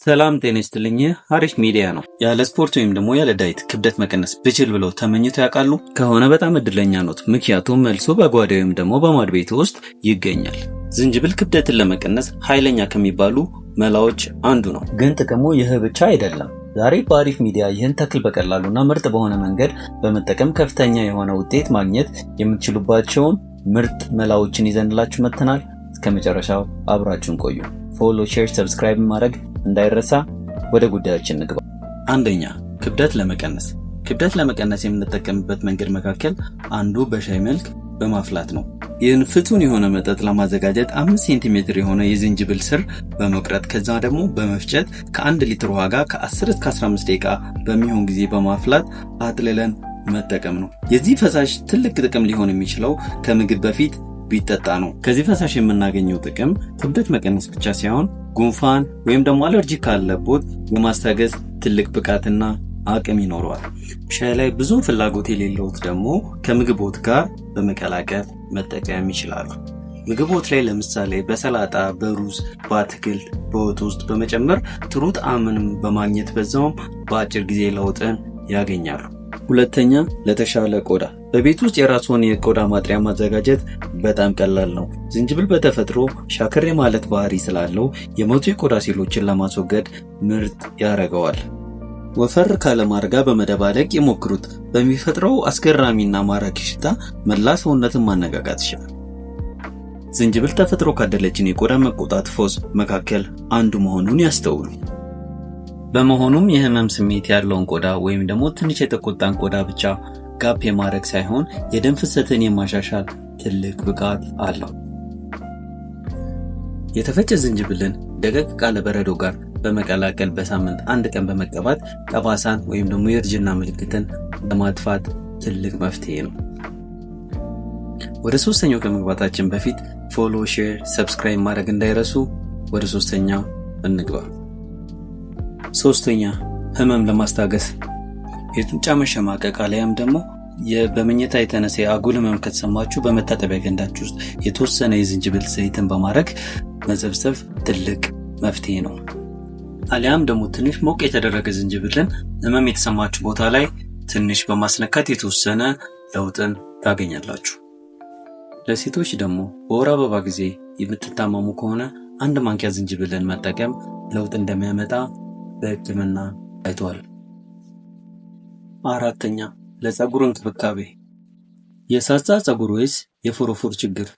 ሰላም ጤና ይስጥልኝ። አሪፍ ሚዲያ ነው። ያለ ስፖርት ወይም ደግሞ ያለ ዳይት ክብደት መቀነስ ብችል ብለው ተመኝተው ያውቃሉ? ከሆነ በጣም እድለኛ ኖት። ምክንያቱም መልሶ በጓዳ ወይም ደግሞ በማድ ቤት ውስጥ ይገኛል። ዝንጅብል ክብደትን ለመቀነስ ኃይለኛ ከሚባሉ መላዎች አንዱ ነው። ግን ጥቅሙ ይህ ብቻ አይደለም። ዛሬ በአሪፍ ሚዲያ ይህን ተክል በቀላሉና ምርጥ በሆነ መንገድ በመጠቀም ከፍተኛ የሆነ ውጤት ማግኘት የምትችሉባቸውን ምርጥ መላዎችን ይዘንላችሁ መጥተናል። እስከ መጨረሻው አብራችሁን ቆዩ። ፎሎ፣ ሼር፣ ሰብስክራይብ ማድረግ እንዳይረሳ። ወደ ጉዳያችን እንግባ። አንደኛ፣ ክብደት ለመቀነስ የምንጠቀምበት መንገድ መካከል አንዱ በሻይ መልክ በማፍላት ነው። ይህን ፍቱን የሆነ መጠጥ ለማዘጋጀት 5 ሴንቲሜትር የሆነ የዝንጅብል ስር በመቁረጥ ከዛ ደግሞ በመፍጨት ከ1 ሊትር ውሃ ጋር ከ10 እስከ 15 ደቂቃ በሚሆን ጊዜ በማፍላት አጥልለን መጠቀም ነው። የዚህ ፈሳሽ ትልቅ ጥቅም ሊሆን የሚችለው ከምግብ በፊት ቢጠጣ ነው። ከዚህ ፈሳሽ የምናገኘው ጥቅም ክብደት መቀነስ ብቻ ሳይሆን ጉንፋን ወይም ደግሞ አለርጂ ካለቦት የማስታገስ ትልቅ ብቃትና አቅም ይኖረዋል። ሻይ ላይ ብዙ ፍላጎት የሌለውት ደግሞ ከምግቦት ጋር በመቀላቀል መጠቀም ይችላሉ። ምግቦት ላይ ለምሳሌ በሰላጣ፣ በሩዝ፣ በአትክልት፣ በወጥ ውስጥ በመጨመር ጥሩ ጣዕምንም በማግኘት በዛውም በአጭር ጊዜ ለውጥን ያገኛሉ። ሁለተኛ፣ ለተሻለ ቆዳ በቤት ውስጥ የራስዎን የቆዳ ማጥሪያ ማዘጋጀት በጣም ቀላል ነው። ዝንጅብል በተፈጥሮ ሻከር ማለት ባህሪ ስላለው የሞቱ የቆዳ ሴሎችን ለማስወገድ ምርጥ ያደርገዋል። ወፈር ካለ ማር ጋር በመደባለቅ ይሞክሩት። በሚፈጥረው አስገራሚና ማራኪ ሽታ መላ ሰውነትን ማነቃቃት ይችላል። ዝንጅብል ተፈጥሮ ካደለችን የቆዳ መቆጣት ፈውስ መካከል አንዱ መሆኑን ያስተውሉ። በመሆኑም የህመም ስሜት ያለውን ቆዳ ወይም ደግሞ ትንሽ የተቆጣን ቆዳ ብቻ ጋፕ የማድረግ ሳይሆን የደም ፍሰትን የማሻሻል ትልቅ ብቃት አለው። የተፈጨ ዝንጅብልን ደቀቅ ካለ በረዶ ጋር በመቀላቀል በሳምንት 1 ቀን በመቀባት ጠባሳን ወይም ደግሞ የእርጅና ምልክትን ለማጥፋት ትልቅ መፍትሄ ነው። ወደ ሶስተኛው ከመግባታችን በፊት ፎሎ፣ ሼር፣ ሰብስክራይብ ማድረግ እንዳይረሱ። ወደ ሶስተኛው እንግባ። ሶስተኛ፣ ህመም ለማስታገስ የጡንቻ መሸማቀቅ አለያም ደግሞ በመኝታ የተነሳ አጉል ህመም ከተሰማችሁ በመታጠቢያ ገንዳችሁ ውስጥ የተወሰነ የዝንጅብል ዘይትን በማድረግ መዘብዘብ ትልቅ መፍትሄ ነው። አለያም ደግሞ ትንሽ ሞቅ የተደረገ ዝንጅብልን ህመም የተሰማችሁ ቦታ ላይ ትንሽ በማስነካት የተወሰነ ለውጥን ታገኛላችሁ። ለሴቶች ደግሞ በወር አበባ ጊዜ የምትታመሙ ከሆነ 1 ማንኪያ ዝንጅብልን መጠቀም ለውጥ እንደሚያመጣ በሕክምና ታይቷል። አራተኛ፣ ለፀጉር እንክብካቤ የሳሳ ፀጉር ወይስ የፎሮፎር ችግር?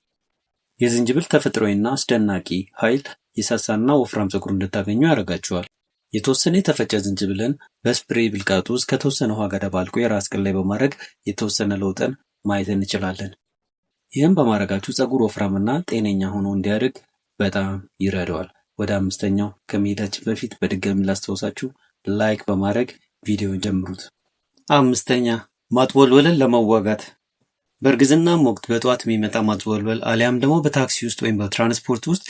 የዝንጅብል ተፈጥሯዊና አስደናቂ ኃይል የሳሳና ወፍራም ፀጉር እንድታገኙ ያደርጋችኋል። የተወሰነ የተፈጨ ዝንጅብልን በስፕሬይ ብልቃጡ ውስጥ ከተወሰነ ውሃ ጋር ደባልቆ የራስ ቅል ላይ በማድረግ የተወሰነ ለውጥን ማየት እንችላለን። ይህም በማድረጋችሁ ፀጉር ወፍራምና ጤነኛ ሆኖ እንዲያድግ በጣም ይረዳዋል። ወደ 5ኛው ከመሄዳችን በፊት በድጋሚ ላስታውሳችሁ ላይክ በማድረግ ቪዲዮን ጀምሩት። 5ኛ፣ ማጥወልወልን ለመዋጋት በእርግዝናም ወቅት በጠዋት የሚመጣ ማጥወልወል አሊያም ደግሞ በታክሲ ውስጥ ወይም በትራንስፖርት ውስጥ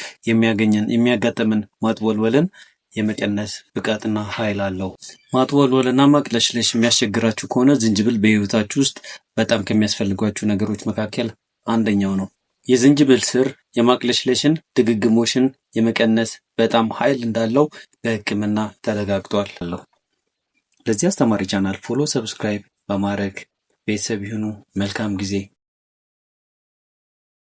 የሚያጋጥምን ማጥወልወልን የመቀነስ ብቃትና ኃይል አለው። ማጥወልወልና ማቅለሽለሽ የሚያስቸግራችሁ ከሆነ ዝንጅብል በህይወታችሁ ውስጥ በጣም ከሚያስፈልጓችሁ ነገሮች መካከል አንደኛው ነው። የዝንጅብል ስር የማቅለሽለሽን ድግግሞሽን የመቀነስ በጣም ኃይል እንዳለው በሕክምና ተረጋግጧል። ለዚህ አስተማሪ ቻናል ፎሎ፣ ሰብስክራይብ በማድረግ ቤተሰብ ይሁኑ። መልካም ጊዜ